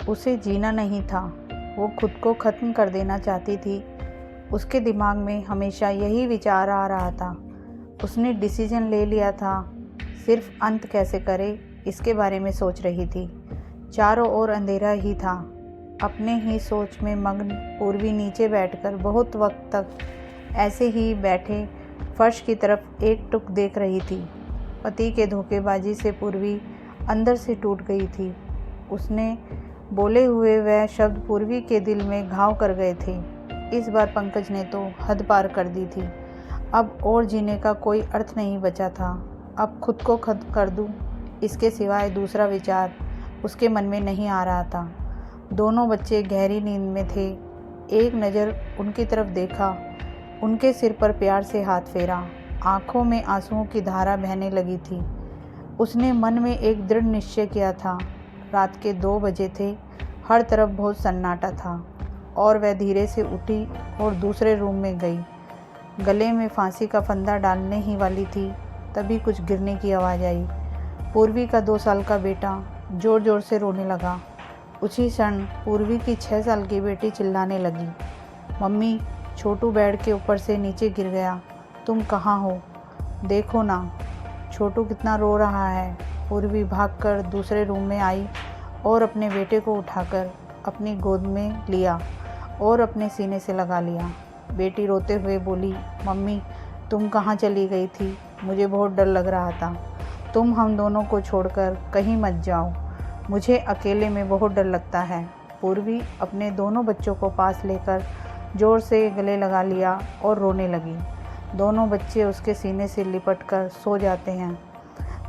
उसे जीना नहीं था, वो खुद को ख़त्म कर देना चाहती थी। उसके दिमाग में हमेशा यही विचार आ रहा था। उसने डिसीजन ले लिया था, सिर्फ अंत कैसे करे इसके बारे में सोच रही थी। चारों ओर अंधेरा ही था। अपने ही सोच में मग्न पूर्वी नीचे बैठकर बहुत वक्त तक ऐसे ही बैठे फर्श की तरफ एकटुक देख रही थी। पति के धोखेबाजी से पूर्वी अंदर से टूट गई थी। उसने बोले हुए वह शब्द पूर्वी के दिल में घाव कर गए थे। इस बार पंकज ने तो हद पार कर दी थी। अब और जीने का कोई अर्थ नहीं बचा था। अब खुद को खत्म कर दूं, इसके सिवाय दूसरा विचार उसके मन में नहीं आ रहा था। दोनों बच्चे गहरी नींद में थे। एक नज़र उनकी तरफ देखा, उनके सिर पर प्यार से हाथ फेरा। आंखों में आंसुओं की धारा बहने लगी थी। उसने मन में एक दृढ़ निश्चय किया था। रात के 2 बजे थे। हर तरफ बहुत सन्नाटा था और वह धीरे से उठी और दूसरे रूम में गई। गले में फांसी का फंदा डालने ही वाली थी, तभी कुछ गिरने की आवाज़ आई। पूर्वी का 2 साल का बेटा ज़ोर ज़ोर से रोने लगा। उसी क्षण पूर्वी की 6 साल की बेटी चिल्लाने लगी, मम्मी, छोटू बेड के ऊपर से नीचे गिर गया। तुम कहाँ हो? देखो ना, छोटू कितना रो रहा है। पूर्वी भागकर दूसरे रूम में आई और अपने बेटे को उठाकर अपनी गोद में लिया और अपने सीने से लगा लिया। बेटी रोते हुए बोली, मम्मी, तुम कहाँ चली गई थी? मुझे बहुत डर लग रहा था। तुम हम दोनों को छोड़कर कहीं मत जाओ, मुझे अकेले में बहुत डर लगता है। पूर्वी अपने दोनों बच्चों को पास लेकर ज़ोर से गले लगा लिया और रोने लगी। दोनों बच्चे उसके सीने से लिपट कर सो जाते हैं।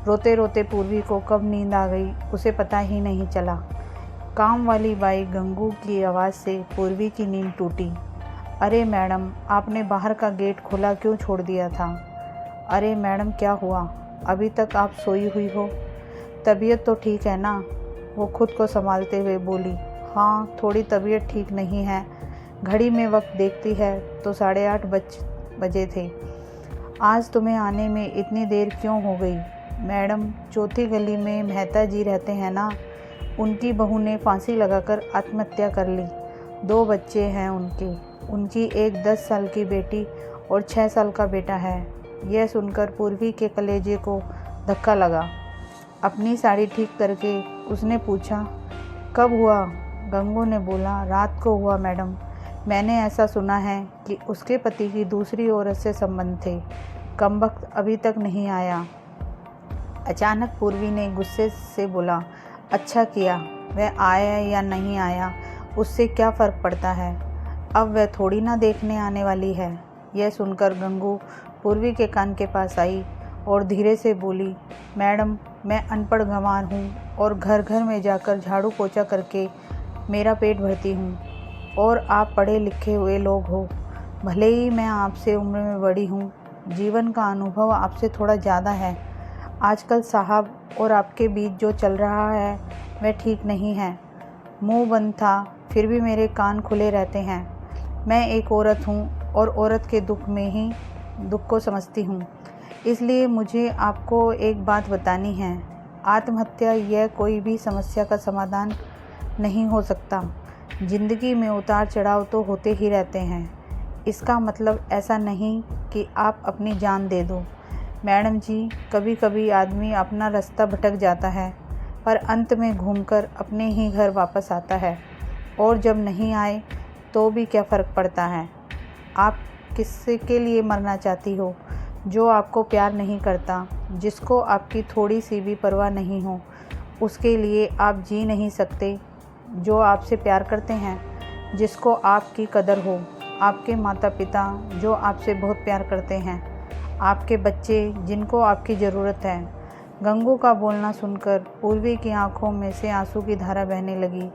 रोते रोते पूर्वी को कब नींद आ गई उसे पता ही नहीं चला। काम वाली बाई गंगू की आवाज़ से पूर्वी की नींद टूटी। अरे मैडम, आपने बाहर का गेट खुला क्यों छोड़ दिया था? अरे मैडम, क्या हुआ? अभी तक आप सोई हुई हो? तबीयत तो ठीक है ना? वो खुद को संभालते हुए बोली, हाँ, थोड़ी तबीयत ठीक नहीं है। घड़ी में वक्त देखती है तो 8:30 बजे थे। आज तुम्हें आने में इतनी देर क्यों हो गई? मैडम, चौथी गली में मेहता जी रहते हैं ना, उनकी बहू ने फांसी लगाकर आत्महत्या कर ली। 2 बच्चे हैं उनकी एक 10 साल की बेटी और 6 साल का बेटा है। यह सुनकर पूर्वी के कलेजे को धक्का लगा। अपनी साड़ी ठीक करके उसने पूछा, कब हुआ? गंगू ने बोला, रात को हुआ मैडम। मैंने ऐसा सुना है कि उसके पति की दूसरी औरत से संबंध थे। कमबख्त अभी तक नहीं आया। अचानक पूर्वी ने गुस्से से बोला, अच्छा किया, वह आया या नहीं आया उससे क्या फ़र्क पड़ता है? अब वह थोड़ी ना देखने आने वाली है। यह सुनकर गंगू पूर्वी के कान के पास आई और धीरे से बोली, मैडम, मैं अनपढ़ गंवार हूँ और घर घर में जाकर झाड़ू पोछा करके मेरा पेट भरती हूँ और आप पढ़े लिखे हुए लोग हो। भले ही मैं आपसे उम्र में बड़ी हूँ, जीवन का अनुभव आपसे थोड़ा ज़्यादा है। आजकल साहब और आपके बीच जो चल रहा है वह ठीक नहीं है। मुंह बंद था फिर भी मेरे कान खुले रहते हैं। मैं एक औरत हूँ और औरत के दुख में ही दुख को समझती हूँ। इसलिए मुझे आपको एक बात बतानी है। आत्महत्या यह कोई भी समस्या का समाधान नहीं हो सकता। ज़िंदगी में उतार चढ़ाव तो होते ही रहते हैं। इसका मतलब ऐसा नहीं कि आप अपनी जान दे दो। मैडम जी, कभी कभी आदमी अपना रास्ता भटक जाता है पर अंत में घूमकर अपने ही घर वापस आता है। और जब नहीं आए तो भी क्या फ़र्क पड़ता है? आप किसके लिए मरना चाहती हो? जो आपको प्यार नहीं करता, जिसको आपकी थोड़ी सी भी परवाह नहीं हो, उसके लिए आप जी नहीं सकते। जो आपसे प्यार करते हैं, जिसको आपकी कदर हो, आपके माता पिता जो आपसे बहुत प्यार करते हैं, आपके बच्चे जिनको आपकी ज़रूरत है। गंगू का बोलना सुनकर पूर्वी की आंखों में से आंसू की धारा बहने लगी।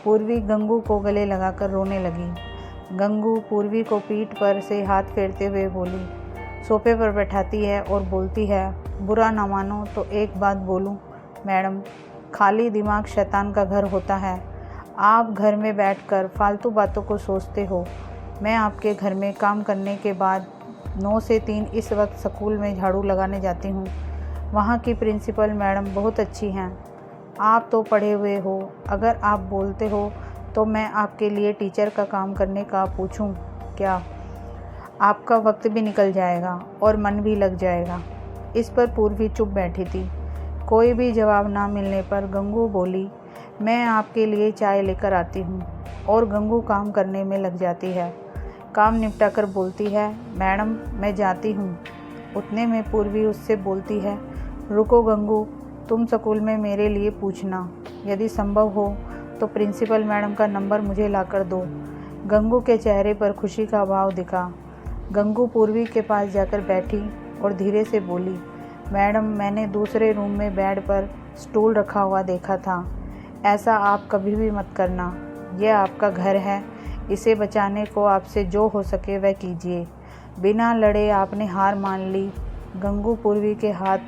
पूर्वी गंगू को गले लगाकर रोने लगी। गंगू पूर्वी को पीठ पर से हाथ फेरते हुए बोली, सोफे पर बैठाती है और बोलती है, बुरा ना मानो तो एक बात बोलूं मैडम, खाली दिमाग शैतान का घर होता है। आप घर में बैठकर फालतू बातों को सोचते हो। मैं आपके घर में काम करने के बाद 9 से 3 इस वक्त स्कूल में झाड़ू लगाने जाती हूँ। वहाँ की प्रिंसिपल मैडम बहुत अच्छी हैं। आप तो पढ़े हुए हो, अगर आप बोलते हो तो मैं आपके लिए टीचर का काम करने का पूछूं क्या? आपका वक्त भी निकल जाएगा और मन भी लग जाएगा। इस पर पूर्वी चुप बैठी थी। कोई भी जवाब ना मिलने पर गंगू बोली, मैं आपके लिए चाय लेकर आती हूँ। और गंगू काम करने में लग जाती है। काम निपटाकर बोलती है, मैडम मैं जाती हूँ। उतने में पूर्वी उससे बोलती है, रुको गंगू, तुम स्कूल में मेरे लिए पूछना, यदि संभव हो तो प्रिंसिपल मैडम का नंबर मुझे लाकर दो। गंगू के चेहरे पर खुशी का भाव दिखा। गंगू पूर्वी के पास जाकर बैठी और धीरे से बोली, मैडम मैंने दूसरे रूम में बेड पर स्टूल रखा हुआ देखा था। ऐसा आप कभी भी मत करना, यह आपका घर है, इसे बचाने को आपसे जो हो सके वह कीजिए। बिना लड़े आपने हार मान ली। गंगू पूर्वी के हाथ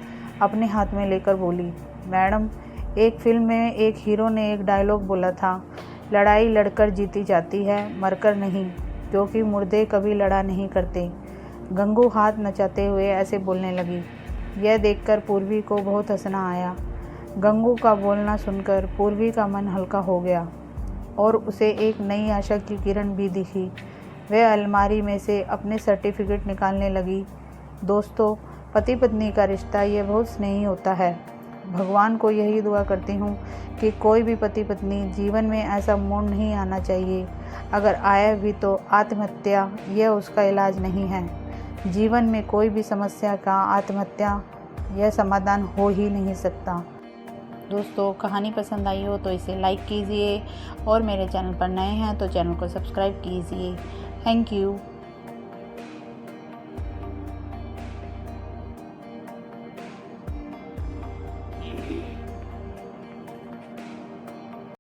अपने हाथ में लेकर बोली, मैडम एक फिल्म में एक हीरो ने एक डायलॉग बोला था, लड़ाई लड़कर जीती जाती है, मरकर नहीं, क्योंकि मुर्दे कभी लड़ा नहीं करते। गंगू हाथ नचाते हुए ऐसे बोलने लगी। यह देखकर पूर्वी को बहुत हंसना आया। गंगू का बोलना सुनकर पूर्वी का मन हल्का हो गया और उसे एक नई आशा की किरण भी दिखी। वह अलमारी में से अपने सर्टिफिकेट निकालने लगी। दोस्तों, पति पत्नी का रिश्ता यह बहुत स्नेही होता है। भगवान को यही दुआ करती हूँ कि कोई भी पति पत्नी जीवन में ऐसा मोड़ नहीं आना चाहिए। अगर आया भी तो आत्महत्या यह उसका इलाज नहीं है। जीवन में कोई भी समस्या का आत्महत्या यह समाधान हो ही नहीं सकता। दोस्तों, कहानी पसंद आई हो तो इसे लाइक कीजिए और मेरे चैनल पर नए हैं तो चैनल को सब्सक्राइब कीजिए। Thank you.